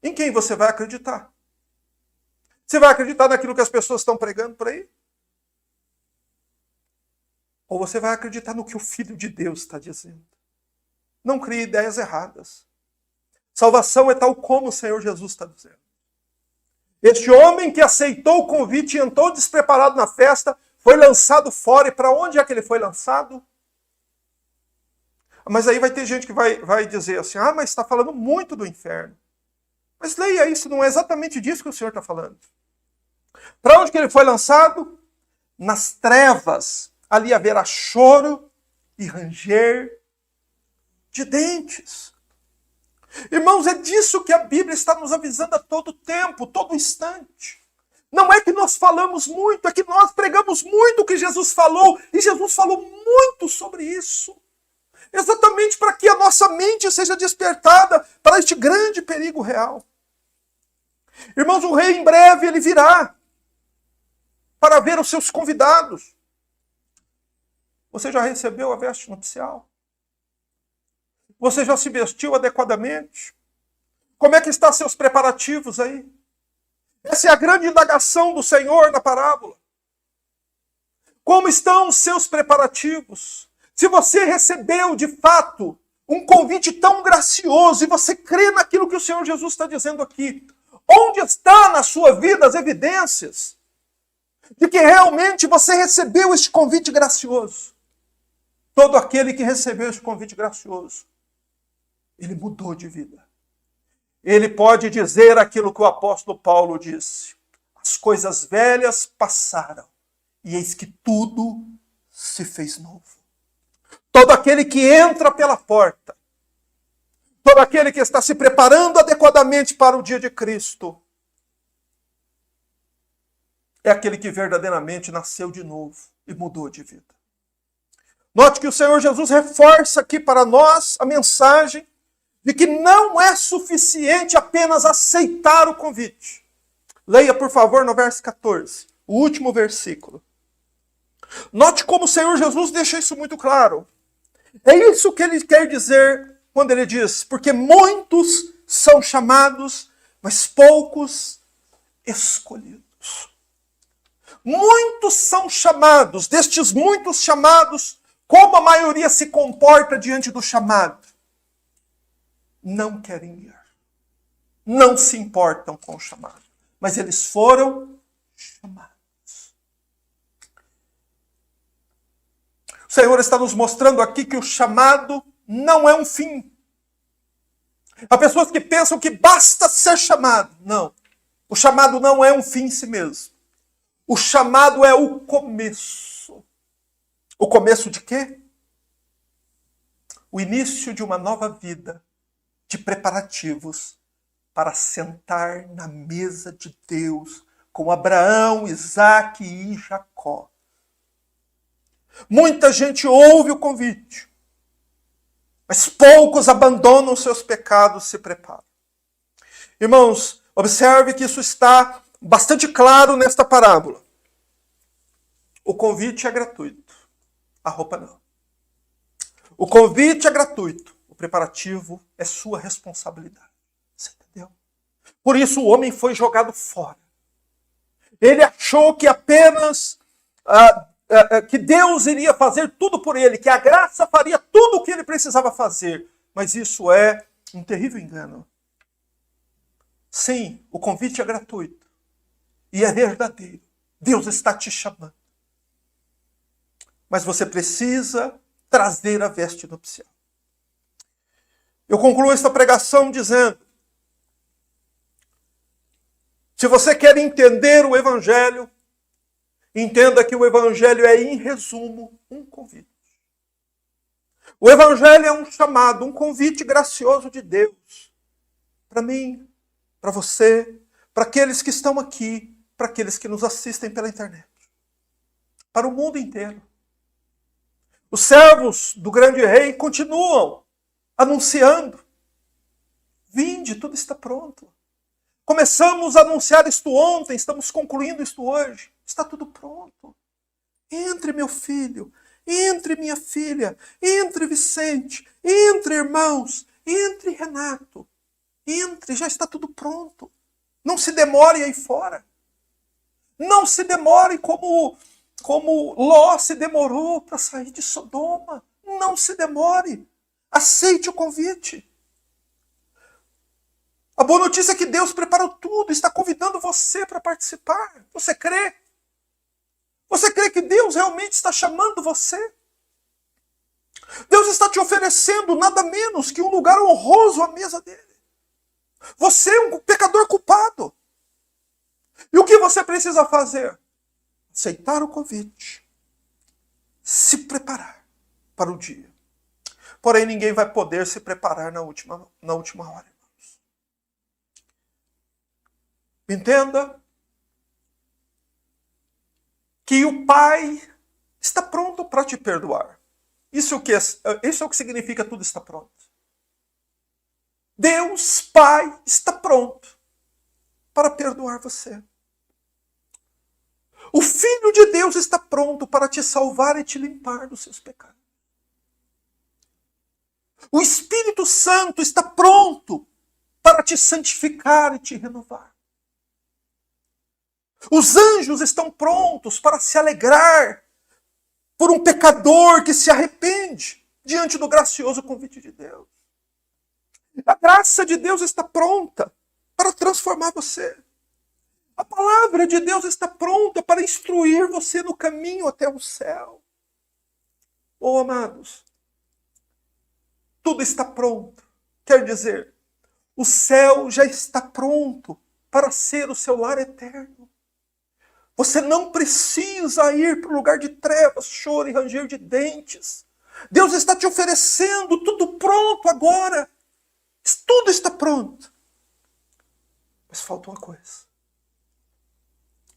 em quem você vai acreditar? Você vai acreditar naquilo que as pessoas estão pregando por aí? Ou você vai acreditar no que o Filho de Deus está dizendo? Não crie ideias erradas. Salvação é tal como o Senhor Jesus está dizendo. Este homem que aceitou o convite e entrou despreparado na festa, foi lançado fora. E para onde é que ele foi lançado? Mas aí vai ter gente que vai dizer assim: ah, mas está falando muito do inferno. Mas leia isso, não é exatamente disso que o Senhor está falando. Para onde que ele foi lançado? Nas trevas. Ali haverá choro e ranger de dentes. Irmãos, é disso que a Bíblia está nos avisando a todo tempo, todo instante. Não é que nós falamos muito, é que nós pregamos muito o que Jesus falou, e Jesus falou muito sobre isso. Exatamente para que a nossa mente seja despertada para este grande perigo real. Irmãos, o rei em breve ele virá para ver os seus convidados. Você já recebeu a veste nupcial? Você já se vestiu adequadamente? Como é que estão seus preparativos aí? Essa é a grande indagação do Senhor na parábola. Como estão os seus preparativos? Se você recebeu de fato um convite tão gracioso e você crê naquilo que o Senhor Jesus está dizendo aqui, onde está na sua vida as evidências de que realmente você recebeu este convite gracioso? Todo aquele que recebeu este convite gracioso, ele mudou de vida. Ele pode dizer aquilo que o apóstolo Paulo disse: as coisas velhas passaram e eis que tudo se fez novo. Todo aquele que entra pela porta, todo aquele que está se preparando adequadamente para o dia de Cristo, é aquele que verdadeiramente nasceu de novo e mudou de vida. Note que o Senhor Jesus reforça aqui para nós a mensagem de que não é suficiente apenas aceitar o convite. Leia, por favor, no verso 14, o último versículo. Note como o Senhor Jesus deixa isso muito claro. É isso que ele quer dizer quando ele diz, porque muitos são chamados, mas poucos escolhidos. Muitos são chamados, destes muitos chamados, como a maioria se comporta diante do chamado? Não querem ir. Não se importam com o chamado. Mas eles foram chamados. O Senhor está nos mostrando aqui que o chamado não é um fim. Há pessoas que pensam que basta ser chamado. Não. O chamado não é um fim em si mesmo. O chamado é o começo. O começo de quê? O início de uma nova vida, de preparativos para sentar na mesa de Deus com Abraão, Isaque e Jacó. Muita gente ouve o convite, mas poucos abandonam seus pecados e se preparam. Irmãos, observe que isso está bastante claro nesta parábola. O convite é gratuito, a roupa não. O convite é gratuito, o preparativo é sua responsabilidade. Você entendeu? Por isso o homem foi jogado fora. Ele achou que apenas que Deus iria fazer tudo por ele, que a graça faria tudo o que ele precisava fazer. Mas isso é um terrível engano. Sim, o convite é gratuito. E é verdadeiro. Deus está te chamando. Mas você precisa trazer a veste nupcial. Eu concluo esta pregação dizendo: se você quer entender o Evangelho, entenda que o Evangelho é, em resumo, um convite. O Evangelho é um chamado, um convite gracioso de Deus. Para mim, para você, para aqueles que estão aqui, para aqueles que nos assistem pela internet. Para o mundo inteiro. Os servos do grande rei continuam anunciando. Vinde, tudo está pronto. Começamos a anunciar isto ontem, estamos concluindo isto hoje. Está tudo pronto. Entre, meu filho, entre, minha filha, entre, Vicente, entre, irmãos, entre, Renato. Entre, já está tudo pronto. Não se demore aí fora. Não se demore como Ló se demorou para sair de Sodoma. Não se demore. Aceite o convite. A boa notícia é que Deus preparou tudo, está convidando você para participar. Você crê? Você crê que Deus realmente está chamando você? Deus está te oferecendo nada menos que um lugar honroso à mesa dele. Você é um pecador culpado. E o que você precisa fazer? Aceitar o convite. Se preparar para o dia. Porém, ninguém vai poder se preparar na última hora, irmãos. Entenda que o Pai está pronto para te perdoar. Isso é o que significa tudo está pronto. Deus, Pai, está pronto para perdoar você. O Filho de Deus está pronto para te salvar e te limpar dos seus pecados. O Espírito Santo está pronto para te santificar e te renovar. Os anjos estão prontos para se alegrar por um pecador que se arrepende diante do gracioso convite de Deus. A graça de Deus está pronta para transformar você. A palavra de Deus está pronta para instruir você no caminho até o céu. Oh, amados, tudo está pronto. Quer dizer, o céu já está pronto para ser o seu lar eterno. Você não precisa ir para o lugar de trevas, choro e ranger de dentes. Deus está te oferecendo tudo pronto agora. Tudo está pronto. Mas falta uma coisa.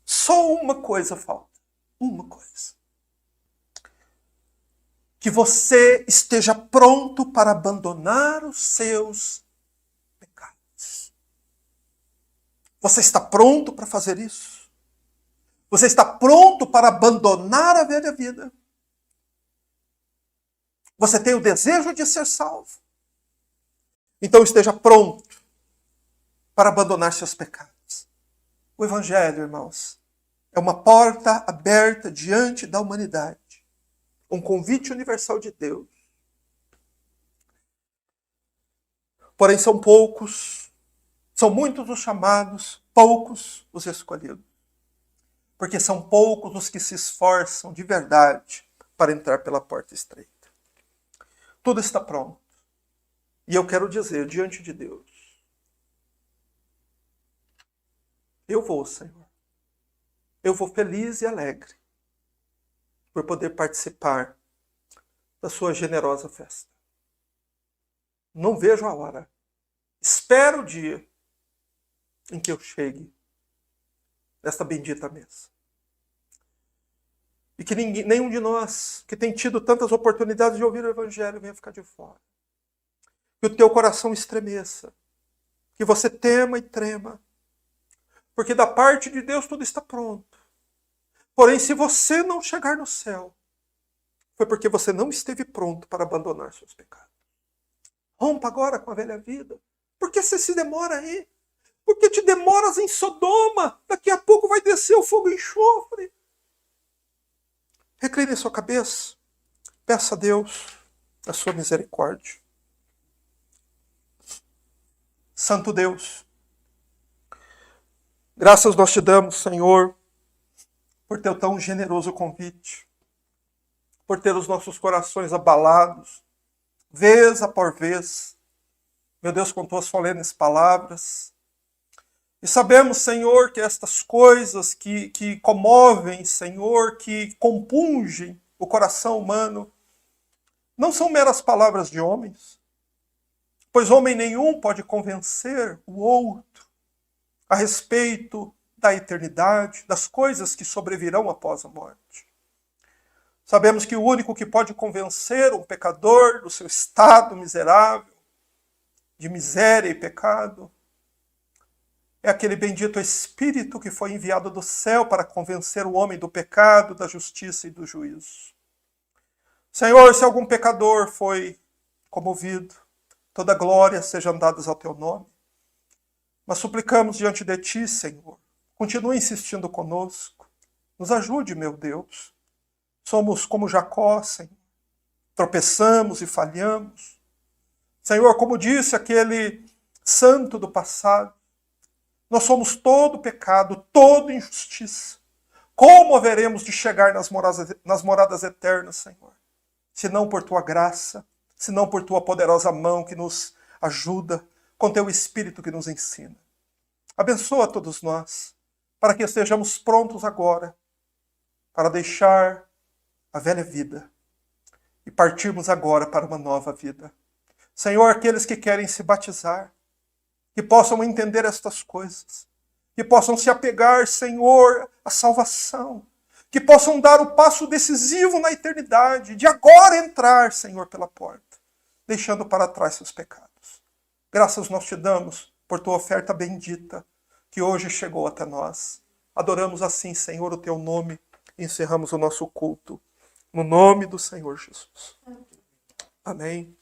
Só uma coisa falta. Uma coisa. Que você esteja pronto para abandonar os seus pecados. Você está pronto para fazer isso? Você está pronto para abandonar a velha vida? Você tem o desejo de ser salvo? Então esteja pronto para abandonar seus pecados. O Evangelho, irmãos, é uma porta aberta diante da humanidade. Um convite universal de Deus. Porém, são poucos, são muitos os chamados, poucos os escolhidos. Porque são poucos os que se esforçam de verdade para entrar pela porta estreita. Tudo está pronto. E eu quero dizer, diante de Deus, eu vou, Senhor. Eu vou feliz e alegre por poder participar da sua generosa festa. Não vejo a hora. Espero o dia em que eu chegue nesta bendita mesa. E que nenhum de nós que tem tido tantas oportunidades de ouvir o Evangelho venha ficar de fora. Que o teu coração estremeça. Que você tema e trema. Porque da parte de Deus tudo está pronto. Porém, se você não chegar no céu, foi porque você não esteve pronto para abandonar seus pecados. Rompa agora com a velha vida. Por que você se demora aí? Por que te demoras em Sodoma? Daqui a pouco vai descer o fogo e enxofre. Recline sua cabeça. Peça a Deus a sua misericórdia. Santo Deus, graças nós te damos, Senhor, por teu tão generoso convite, por ter os nossos corações abalados, vez após vez, meu Deus, com tuas solenes palavras. E sabemos, Senhor, que estas coisas que comovem, Senhor, que compungem o coração humano, não são meras palavras de homens, pois homem nenhum pode convencer o outro a respeito da eternidade, das coisas que sobrevirão após a morte. Sabemos que o único que pode convencer um pecador do seu estado miserável, de miséria e pecado, é aquele bendito Espírito que foi enviado do céu para convencer o homem do pecado, da justiça e do juízo. Senhor, se algum pecador foi comovido, toda glória seja dada ao teu nome. Mas suplicamos diante de ti, Senhor, continue insistindo conosco. Nos ajude, meu Deus. Somos como Jacó, Senhor. Tropeçamos e falhamos. Senhor, como disse aquele santo do passado, nós somos todo pecado, toda injustiça. Como haveremos de chegar nas moradas eternas, Senhor? Se não por tua graça, se não por tua poderosa mão que nos ajuda, com teu Espírito que nos ensina. Abençoa todos nós, para que estejamos prontos agora, para deixar a velha vida e partirmos agora para uma nova vida. Senhor, aqueles que querem se batizar, que possam entender estas coisas, que possam se apegar, Senhor, à salvação, que possam dar o passo decisivo na eternidade, de agora entrar, Senhor, pela porta, deixando para trás seus pecados. Graças nós te damos por tua oferta bendita, que hoje chegou até nós. Adoramos assim, Senhor, o teu nome, e encerramos o nosso culto, no nome do Senhor Jesus. Amém.